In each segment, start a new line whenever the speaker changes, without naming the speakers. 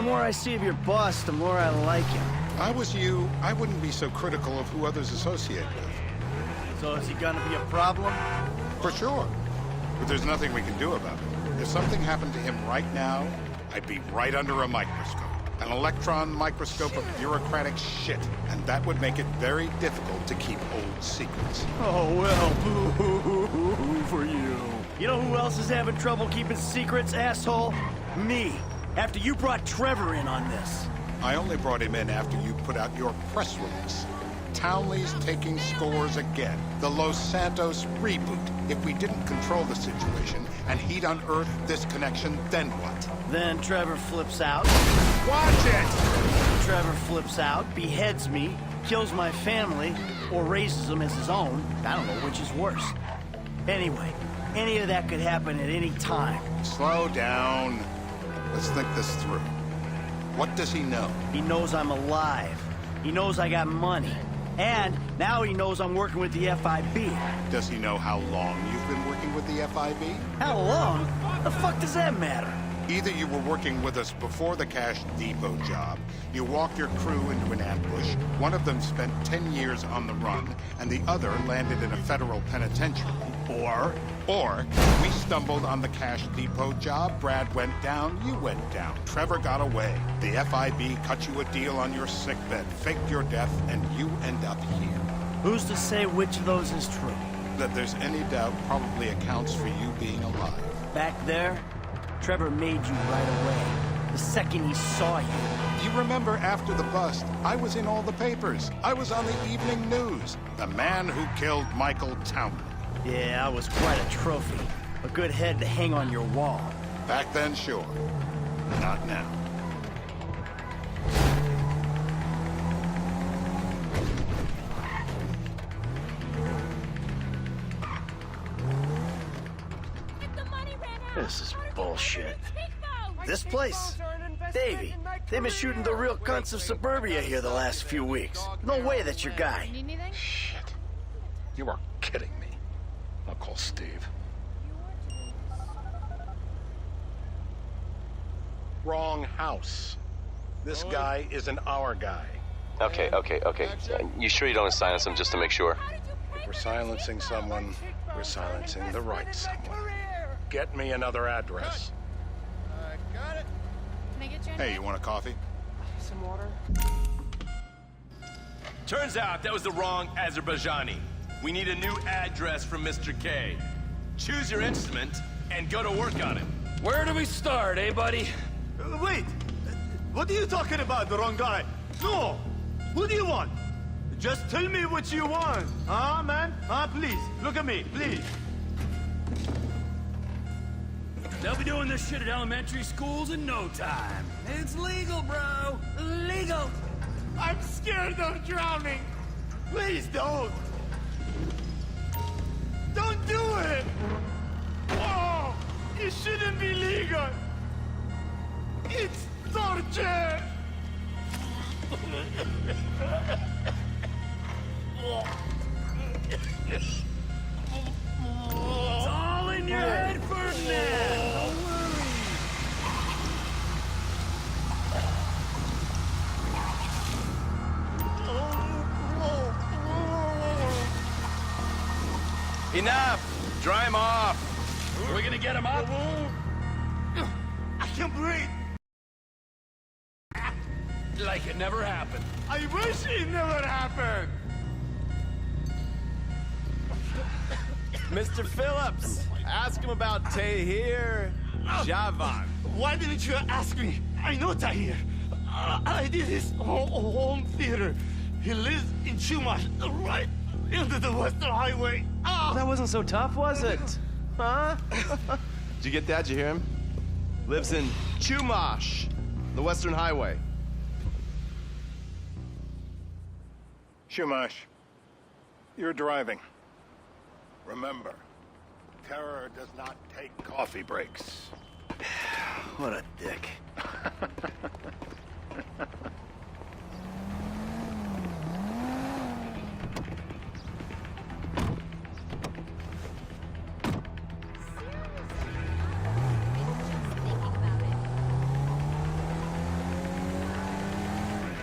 more I see of your boss, the more I like him.
If I was you, I wouldn't be so critical of who others associate with.
So is he gonna be a problem?
For sure. But there's nothing we can do about it. If something happened to him right now, I'd be right under a microscope. An electron microscope of bureaucratic shit. And that would make it very difficult to keep old secrets.
Oh, well, boo-hoo-hoo-hoo for you. You know who else is having trouble keeping secrets, asshole? Me. After you brought Trevor in on this.
I only brought him in after you put out your press release. Townley's taking scores again. The Los Santos reboot. If we didn't control the situation and he'd unearthed this connection, then what?
Then Trevor flips out.
Watch it!
Trevor flips out, beheads me, kills my family, or raises them as his own. I don't know which is worse. Anyway, any of that could happen at any time.
Slow down. Let's think this through. What does he know?
He knows I'm alive. He knows I got money. And now he knows I'm working with the FIB.
Does he know how long you've been working with the FIB?
How long? The fuck does that matter?
Either you were working with us before the Cash Depot job, you walked your crew into an ambush, one of them spent 10 years on the run, and the other landed in a federal penitentiary. Or we stumbled on the Cash Depot job, Brad went down, you went down, Trevor got away. The FIB cut you a deal on your sickbed, faked your death, and you end up here.
Who's to say which of those is true?
That there's any doubt probably accounts for you being alive.
Back there, Trevor made you right away. The second he saw you.
You remember after the bust, I was in all the papers. I was on the evening news. The man who killed Michael Townley.
Yeah, I was quite a trophy. A good head to hang on your wall.
Back then, sure. Not now.
This is bullshit. This place? Davey, they've been shooting the real cunts of suburbia here the last few weeks. No way that's your guy.
Shit. You are kidding me. I'll call Steve. Wrong house. This guy isn't our guy.
Okay. You sure you don't silence him just to make sure?
If we're silencing someone, we're silencing the right someone. Get me another address.
Got it.
Can I get you a
Hey,
name?
you want a coffee?
Some water.
Turns out that was the wrong Azerbaijani. We need a new address from Mr. K. Choose your instrument and go to work on it.
Where do we start, eh, buddy?
Wait! What are you talking about, the wrong guy? No! Who do you want? Just tell me what you want. Huh, man? Huh, please. Look at me, please.
They'll be doing this shit at elementary schools in no time. It's legal, bro. Legal.
I'm scared of drowning. Please don't. Don't do it! Oh! It shouldn't be legal! It's torture!
It's all in your head, Ferdinand. Don't worry.
Enough! Dry him off!
We're gonna get him up.
I can't breathe!
Like it never happened.
I wish it never happened!
Mr. Phillips, ask him about Tahir Javan.
Why didn't you ask me? I know Tahir. I did his home theater. He lives in Chumash, right into the Western Highway.
That wasn't so tough, was it? Huh? Did you get that? Did you hear him? Lives in Chumash, the Western Highway.
Shumash, you're driving. Remember, terror does not take coffee breaks.
What a dick.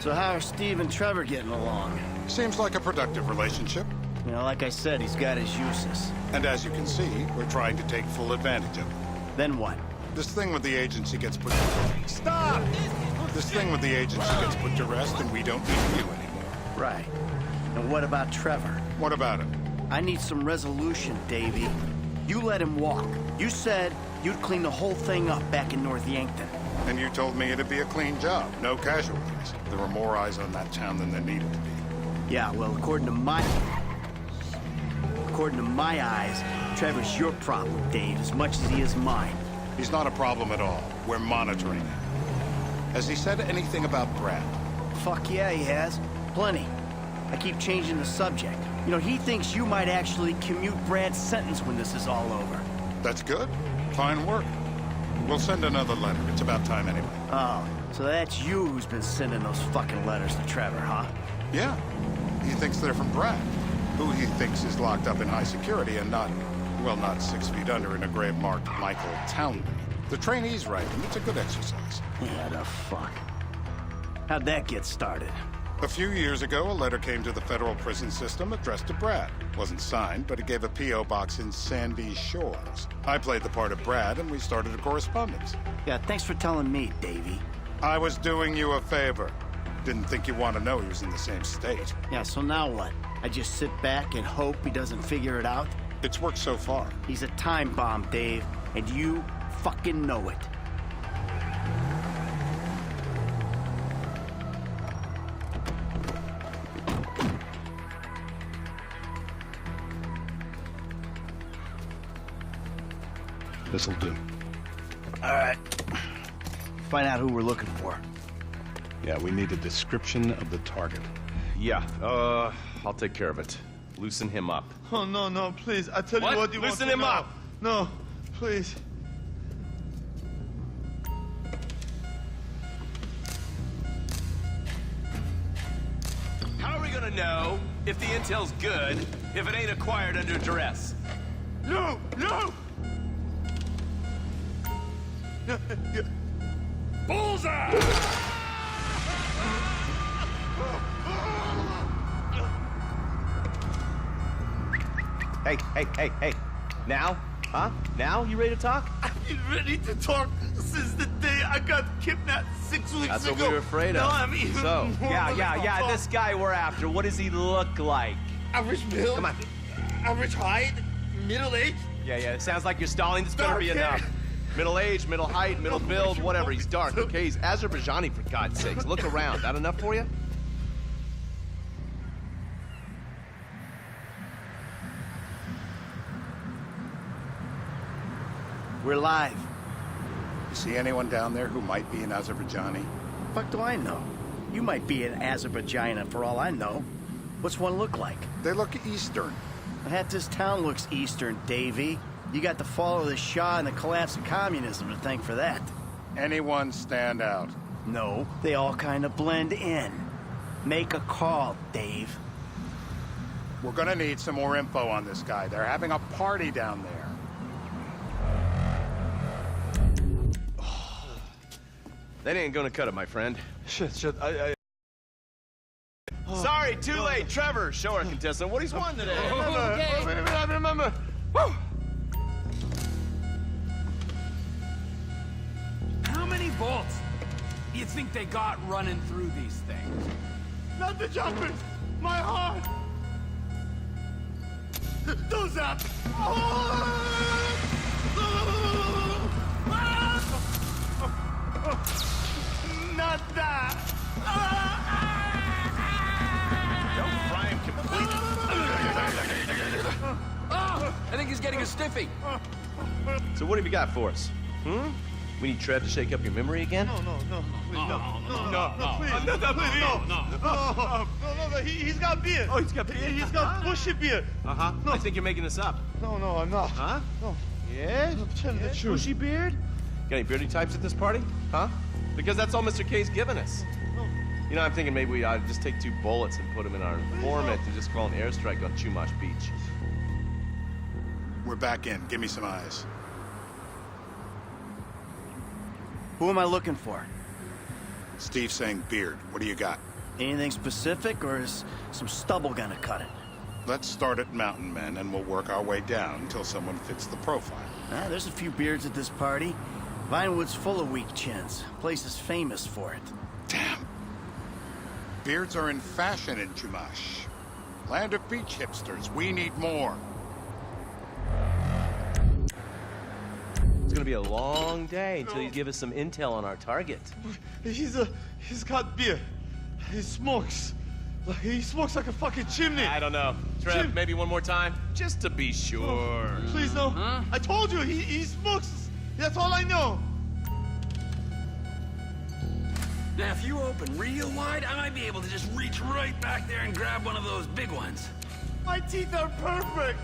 So how are Steve and Trevor getting along?
Seems like a productive relationship.
You know, like I said, he's got his uses.
And as you can see, we're trying to take full advantage of it.
Then what?
This thing with the agency gets put...
Stop!
This thing with the agency gets put to rest and we don't need you anymore.
Right. And what about Trevor?
What about him?
I need some resolution, Davey. You let him walk. You said you'd clean the whole thing up back in North Yankton.
And you told me it'd be a clean job, no casualties. There were more eyes on that town than there needed to be.
Yeah, well, according to my eyes, Trevor's your problem, Dave, as much as he is mine.
He's not a problem at all. We're monitoring him. Has he said anything about Brad?
Fuck yeah, he has. Plenty. I keep changing the subject. You know, he thinks you might actually commute Brad's sentence when this is all over.
That's good. Fine work. We'll send another letter. It's about time anyway.
Oh, so that's you who's been sending those fucking letters to Trevor, huh?
Yeah. He thinks they're from Brad, who he thinks is locked up in high security and not, well, not 6 feet under in a grave marked Michael Townley. The trainees write him. It's a good exercise.
Yeah, the fuck. How'd that get started?
A few years ago, a letter came to the federal prison system addressed to Brad. Wasn't signed, but it gave a P.O. box in Sandy Shores. I played the part of Brad, and we started a correspondence.
Yeah, thanks for telling me, Davey.
I was doing you a favor. Didn't think you want to know he was in the same state.
Yeah, so now what? I just sit back and hope he doesn't figure it out?
It's worked so far.
He's a time bomb, Dave, and you fucking know it.
This'll do.
All right. Find out who we're looking for.
Yeah, we need a description of the target.
Yeah, I'll take care of it. Loosen him up.
Oh, no, no, please. I tell
What?
you what you
Loosen
want to
him
know.
up.
No, please.
How are we gonna know if the intel's good if it ain't acquired under duress?
No, no!
Bullseye!
Hey. Now? Huh? Now? You ready to talk?
I've been ready to talk since the day I got kidnapped 6 weeks
That's
ago.
what we were afraid of.
No, I'm even
So,
more ready to
yeah,
talk.
this guy we're after, what does he look like?
Average build.
Come on.
Average height. Middle age.
Yeah, it sounds like you're stalling. This better be
Okay.
enough. Middle age, middle height, middle build, whatever. He's dark, okay? He's Azerbaijani, for God's sakes. Look around. That enough for you?
We're live.
You see anyone down there who might be an Azerbaijani?
Fuck do I know? You might be an Azerbaijani for all I know. What's one look like?
They look Eastern.
Half this town looks Eastern, Davey. You got the fall of the Shah and the collapse of communism to thank for that.
Anyone stand out?
No, they all kind of blend in. Make a call, Dave.
We're gonna need some more info on this guy. They're having a party down there.
That ain't gonna cut it, my friend.
Shit.
Sorry, too late. Trevor, show our contestant what he's won today.
I remember. Woo!
How many volts do you think they got running through these things?
Not the jumpers. My heart. Those up. Not that.
Don't fry him completely.
I think he's getting a stiffy.
So what have you got for us? We need Trev to shake up your memory again?
No, he's got beard. Oh, he's got beard? He's got bushy beard.
Uh-huh. I think you're making this up.
No, I'm not.
Huh?
No.
Yeah?
I'm telling the truth.
Bushy beard? Got any beardy types at this party? Huh? Because that's all Mr. K's given us. You know, I'm thinking maybe we ought to just take 2 bullets and put them in our informant and just call an airstrike on Chumash Beach.
We're back in. Give me some eyes.
Who am I looking for?
Steve's saying beard. What do you got?
Anything specific, or is some stubble gonna cut it?
Let's start at Mountain Men, and we'll work our way down until someone fits the profile.
There's a few beards at this party. Vinewood's full of weak chins. Place is famous for it.
Damn. Beards are in fashion in Chumash. Land of beach hipsters. We need more.
It's gonna be a long day until you give us some intel on our target.
He's got beer. He smokes. He smokes like a fucking chimney.
I don't know. Trev, maybe one more time? Just to be sure.
Please, no. I told you, he smokes. That's all I know.
Now, if you open real wide, I might be able to just reach right back there and grab one of those big ones.
My teeth are perfect.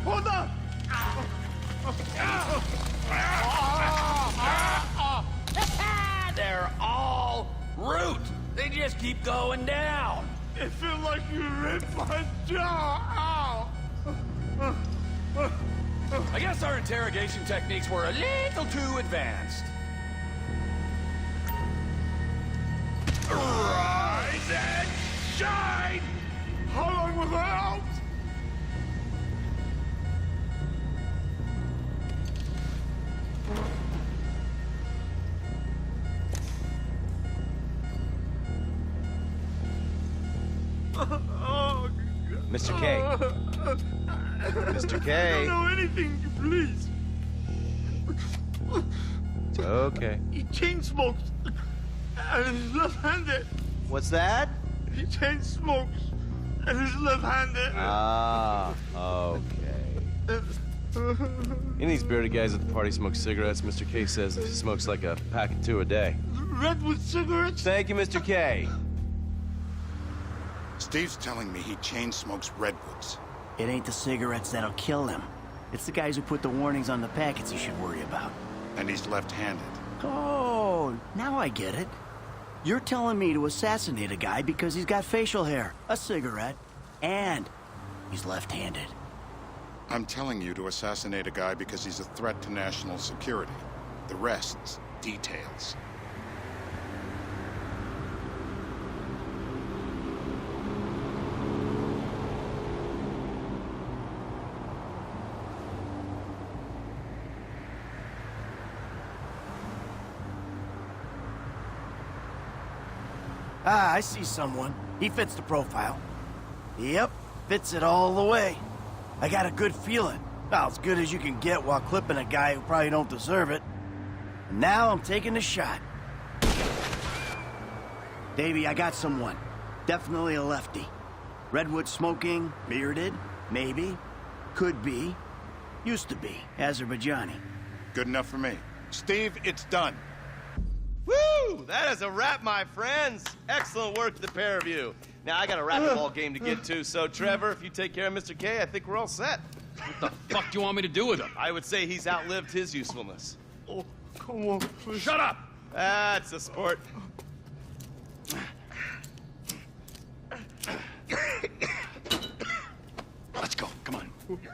Hold on.
They're all root. They just keep going down.
It feels like you ripped my jaw. Ow.
I guess our interrogation techniques were a little too advanced. Rise and shine!
How long was I out?
Mr. K. Mr.
I
K.
don't know anything, please.
It's okay.
He chain smokes. And he's left-handed.
What's that?
He chain smokes. And he's left-handed.
Ah, okay. Any of these bearded guys at the party smoke cigarettes. Mr. K says he smokes like a pack of 2 a day.
Redwood cigarettes?
Thank you, Mr. K.
Steve's telling me he chain smokes redwoods.
It ain't the cigarettes that'll kill him. It's the guys who put the warnings on the packets you should worry about.
And he's left-handed.
Oh, now I get it. You're telling me to assassinate a guy because he's got facial hair, a cigarette, and he's left-handed.
I'm telling you to assassinate a guy because he's a threat to national security. The rest's details.
Ah, I see someone. He fits the profile. Yep, fits it all the way. I got a good feeling. About as good as you can get while clipping a guy who probably don't deserve it. And now I'm taking the shot. Davey, I got someone. Definitely a lefty. Redwood smoking, bearded, maybe. Could be. Used to be. Azerbaijani.
Good enough for me. Steve, it's done.
Woo! That is a wrap, my friends. Excellent work, the pair of you. Now, I got a racquetball game to get to, so Trevor, if you take care of Mr. K, I think we're all set.
What the fuck do you want me to do with him?
I would say he's outlived his usefulness.
Oh, come on, please.
Shut up!
That's a sport.
Let's go, come on.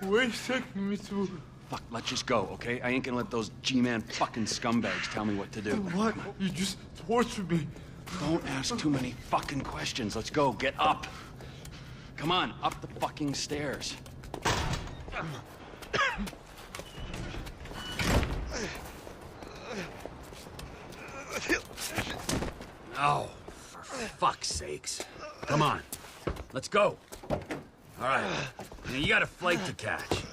Where's taking me to?
Fuck, let's just go, okay? I ain't gonna let those G-Man fucking scumbags tell me what to do.
What? You just tortured me.
Don't ask too many fucking questions. Let's go, get up. Come on, up the fucking stairs. Oh, for fuck's sakes. Come on, let's go. All right, now you got a flight to catch,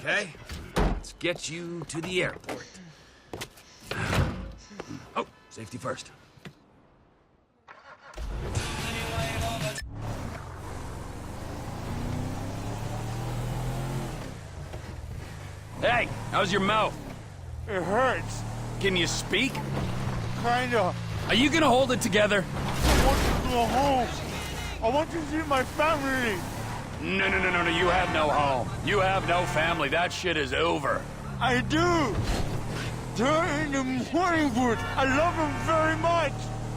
okay? Let's get you to the airport. Oh, safety first. Hey, how's your mouth?
It hurts.
Can you speak?
Kinda.
Are you gonna hold it together?
I want to go home. I want to see my family.
No, you have no home. You have no family. That shit is over.
I do. They're in the morning wood. I love them very much.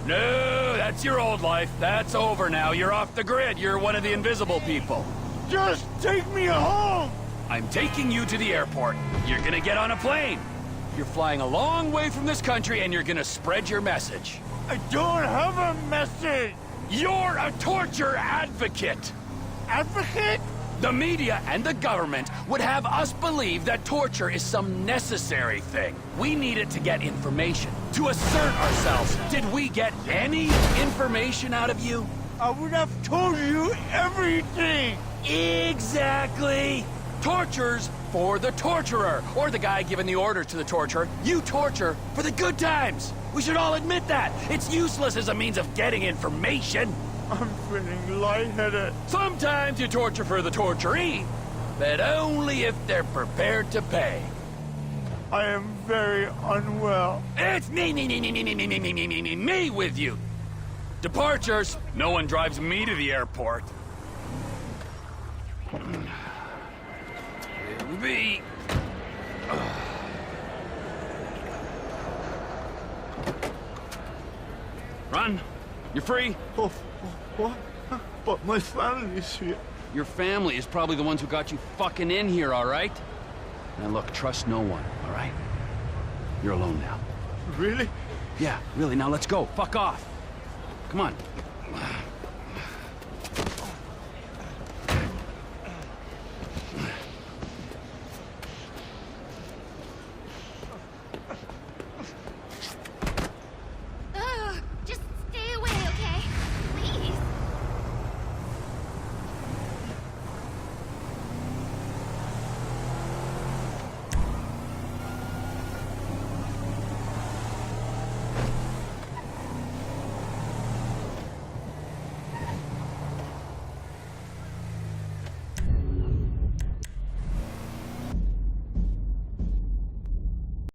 No, that's your old life. That's over now. You're off the grid. You're one of the invisible people.
Just take me home.
I'm taking you to the airport. You're gonna get on a plane. You're flying a long way from this country and you're gonna spread your message.
I don't have a message.
You're a torture advocate.
Advocate?
The media and the government would have us believe that torture is some necessary thing. We need it to get information, to assert ourselves. Did we get any information out of you?
I would have told you everything.
Exactly. Torture's for the torturer, or the guy giving the order to the torturer. You torture for the good times. We should all admit that. It's useless as a means of getting information.
I'm feeling lightheaded.
Sometimes you torture for the torturee, but only if they're prepared to pay.
I am very unwell.
It's me with you. Departures. No one drives me to the airport. It'll be... Run. You're free.
Oh, what? But my family's here.
Your family is probably the ones who got you fucking in here, all right? Now look, trust no one, all right? You're alone now.
Really?
Yeah, really. Now let's go. Fuck off. Come on.